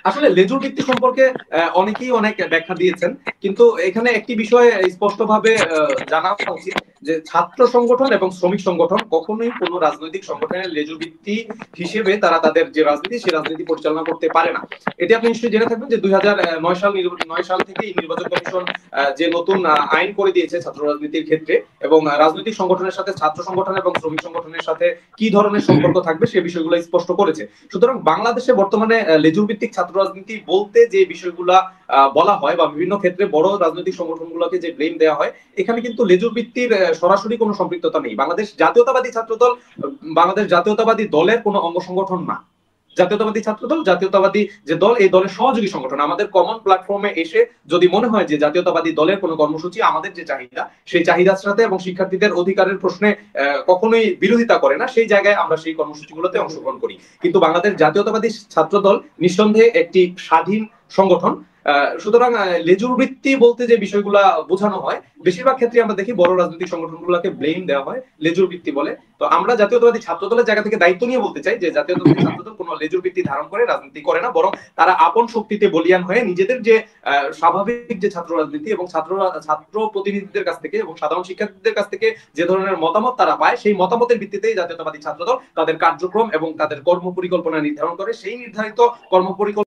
আসলে লেজুর ভিত্তি সম্পর্কে অনেকেই অনেক ব্যাখ্যা দিয়েছেন, কিন্তু এখানে একটি বিষয় স্পষ্টভাবে জানা উচিত যে ছাত্র সংগঠন এবং শ্রমিক সংগঠন কখনোই কোনো রাজনৈতিক সংগঠনের লেজুর ভিত্তি হিসেবে তারা তাদের যে রাজনীতি সেই রাজনীতি পরিচালনা করতে পারে না। এটি আপনি নিশ্চয়ই জেনে থাকবেন যে 2009 সাল থেকে নির্বাচন কমিশন যে নতুন আইন করে দিয়েছে ছাত্র রাজনীতির ক্ষেত্রে, এবং রাজনৈতিক সংগঠনের সাথে ছাত্র সংগঠন এবং শ্রমিক সংগঠনের সাথে কি ধরনের সম্পর্ক থাকবে সে বিষয়গুলো স্পষ্ট করেছে। সুতরাং বাংলাদেশে বর্তমানে লেজুর ভিত্তিক ছাত্র রাজনীতি বলতে যে বিষয়গুলা বলা হয় বা বিভিন্ন ক্ষেত্রে বড় রাজনৈতিক সংগঠনগুলোকে যে ব্লেম দেওয়া হয়, এখানে কিন্তু লেজুর ভিত্তির সরাসরি কোনো সম্পৃক্ততা নেই। বাংলাদেশ জাতীয়তাবাদী ছাত্রদল বাংলাদেশ জাতীয়তাবাদী দলের কোনো অঙ্গ সংগঠন না। জাতীয়তাবাদী ছাত্রদল জাতীয়তাবাদী যে দল, এই দলের সহযোগী সংগঠন। আমাদের কমন প্ল্যাটফর্মে এসে যদি মনে হয় যে জাতীয়তাবাদী দলের কোনো কর্মসূচি আমাদের যে চাহিদা সেই চাহিদার সাথে এবং শিক্ষার্থীদের অধিকারের প্রশ্নে কখনোই বিরোধিতা করে না, সেই জায়গায় আমরা সেই কর্মসূচিগুলোতে অংশগ্রহণ করি। কিন্তু বাংলাদেশ জাতীয়তাবাদী ছাত্রদল নিঃসন্দেহে একটি স্বাধীন সংগঠন। সুতরাং লেজুর বৃত্তি বলতে যে বিষয়গুলা বোঝানো হয়, বেশিরভাগ ক্ষেত্রে আমরা দেখি বড় রাজনৈতিক সংগঠনগুলোকে ব্লেম দেওয়া হয় লেজুর বৃত্তি বলে। তো আমরা জাতীয়তাবাদী ছাত্রদলের জায়গা থেকে দায়িত্ব নিয়ে বলতে চাই যে জাতীয়তাবাদী ছাত্রদল কোনো লেজুর বৃত্তি ধারণ করে রাজনীতি করে না, বরং তারা আপন শক্তিতে বলিয়ান হয়ে নিজেদের যে স্বাভাবিক যে ছাত্র রাজনীতি এবং ছাত্র প্রতিনিধিদের কাছ থেকে এবং সাধারণ শিক্ষার্থীদের কাছ থেকে যে ধরনের মতামত তারা পায়, সেই মতামতের ভিত্তিতেই জাতীয়তাবাদী ছাত্রদল তাদের কার্যক্রম এবং তাদের কর্ম পরিকল্পনা নির্ধারণ করে। সেই নির্ধারিত কর্ম